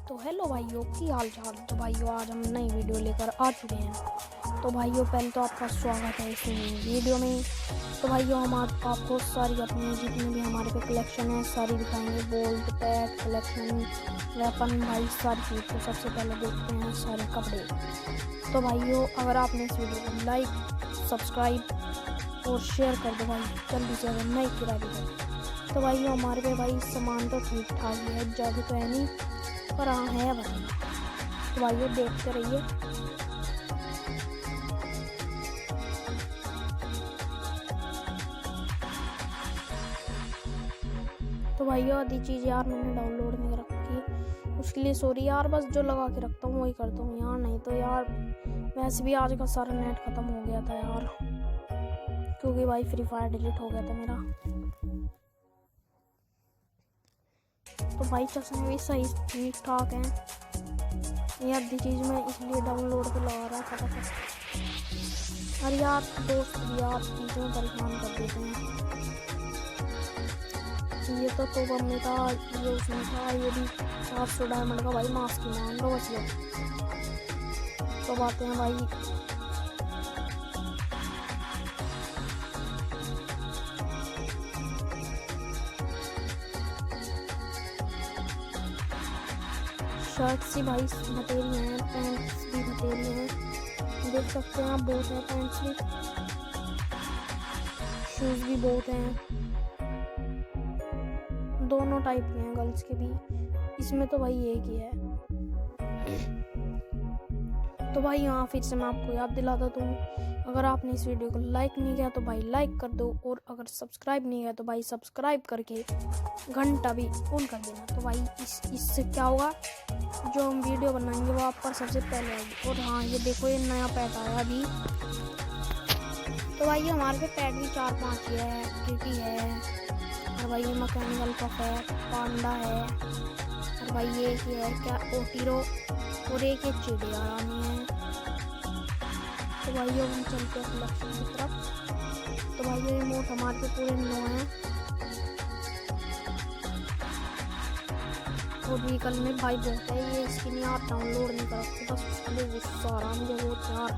तो हेलो भाइयों, की हाल चाल। तो भाइयों आज हम नई वीडियो लेकर आ चुके हैं। तो भाइयों पहले तो आपका स्वागत है इस वीडियो में। तो भाइयों हम आपको सारी अपनी जितनी भी हमारे पे कलेक्शन है सारी दिखाएंगे। बोल्ट, पैड, कलेक्शन, वेपन, भाई सारी चीज़। तो सबसे पहले देखते हैं सारे कपड़े। तो भाइयों अगर आपने इस वीडियो को लाइक, सब्सक्राइब और शेयर कर दो भाई, जल्दी से अगर नई किरा भी कर। तो भाइयों हमारे पे भाई सामान तो ठीक ठाक ही है, ज़्यादा तो है नहीं पर हाँ है भाई। तो भाइयों देखते रहिए। तो भाइयों आधी चीज़ यार मैंने डाउनलोड नहीं रखी, उसके लिए सॉरी यार। बस जो लगा के रखता हूँ वही करता हूँ यार, नहीं तो यार वैसे भी आज का सारा नेट ख़त्म हो गया था यार, क्योंकि भाई फ्री फायर डिलीट हो गया था मेरा। तो भाई चश्मे भी सही ठीक ठाक हैं। ये आधी चीज़ मैं इसलिए डाउनलोड पे लगा रहा था फटाफट। अरे यार दोस्त भी यार चीज़ों परेशान कर देते हैं। ये तो टॉप में था, ये उसमें था, ये भी 700 डायमंड का भाई मास्क ही मान लो बस लो। तो बातें हैं भाई। शर्ट से भाई बतेरी हैं, पैंट्स भी बतेरी हैं, देख सकते हैं आप। बहुत है पैंट्स भी, शूज़ भी बहुत हैं, दोनों टाइप के हैं, गर्ल्स के भी। इसमें तो भाई एक ही है। तो भाई यहाँ फिर से मैं आपको याद दिलाता दूँ, अगर आपने इस वीडियो को लाइक नहीं किया तो भाई लाइक कर दो, और अगर सब्सक्राइब नहीं किया तो भाई सब्सक्राइब करके घंटा भी ऑन कर देना। तो भाई इससे क्या होगा, जो हम वीडियो बनाएंगे वो आप पर सबसे पहले आएगी। और हाँ ये देखो ये नया पैड आया अभी। तो भाई हमारे पे पैड भी 4-5 है, किटी है, और भाई ये मैकेनिकल कप है, पांडा है, और भाई ये है क्या ओटीरो, और एक चिड़ी आरामी है। तो भाई हम चलते हैं कलेक्शन की तरफ। तो भाई ये रिमोट हमारे पे पूरे 9 हैं, और व्हीकल में भाई बहुत है। ये स्किन यार डाउनलोड नहीं कर सकते, बस उसके लिए गुस्सा आ रहा मुझे बहुत यार।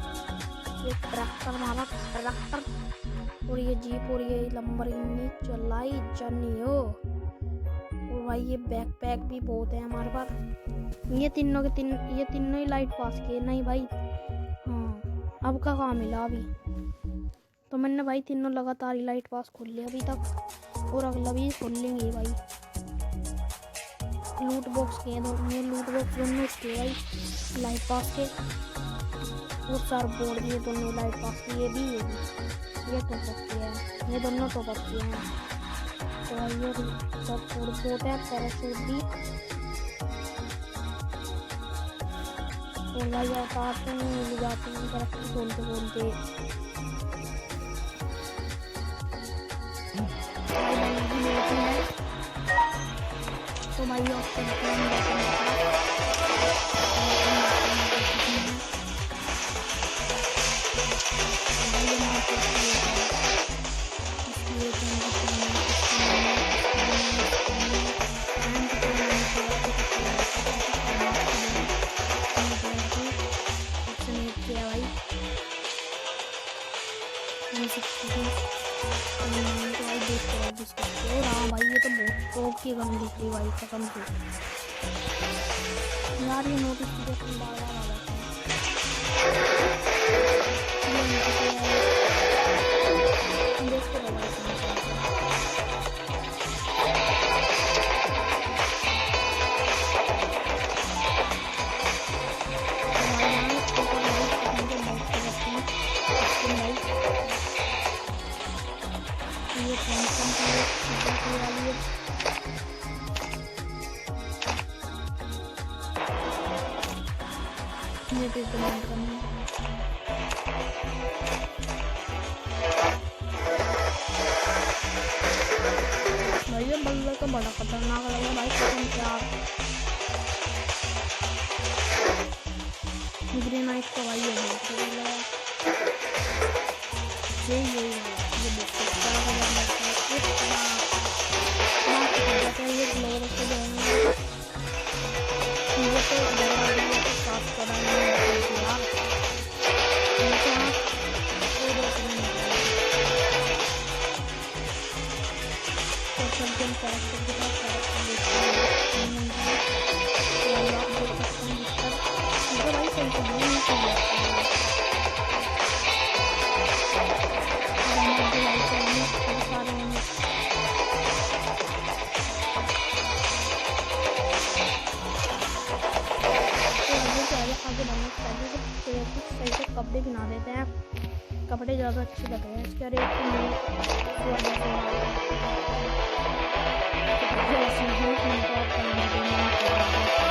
ये ट्रैक्टर हमारा ट्रैक्टर, और ये जीप, और ये लंबरगिनी चलाई जनियो। और भाई ये बैकपैक भी बहुत है हमारे पास। ये तीनों ही लाइट पास किए नहीं भाई। हाँ अब का काम मिला अभी, तो मैंने भाई तीनों लगातार ही लाइट पास खोल लिया अभी तक, और अगला भी खोल लेंगे भाई। लूट बॉक्स के ये लूट बॉक्स दोनों उसके भाई लाइट पास के, बहुत सारे बोर्ड भी दोनों लाइट पास के। ये भी ये टॉप अप किया है, ये दोनों टॉप अप किए हैं। तो ये सब बोर्ड है, पैराशूट भी। और भाई उतारते हैं मिल जाते हैं तरक्की खोलते खोलते। तो भाई और हाँ भाई ये तो बहुत टॉप की गन दिख रही भाई कसम से यार। ये नोटिफिकेशन बार बार आ जाता है, देखते रहो भाई। ये भी डिमांड करनी है भाई। ये बल्ले तो बड़ा खतरनाक लग रहा है भाई, कसम से यार। ग्रीन नाइट का भाई ये बहुत लग रहा है। ये देखो क्या सही से नहीं किया सारे आगे बढ़ने से पहले कुछ सही से कपड़े बना देते हैं। कपड़े ज़्यादा अच्छे लग रहे हैं। इसका रेट तो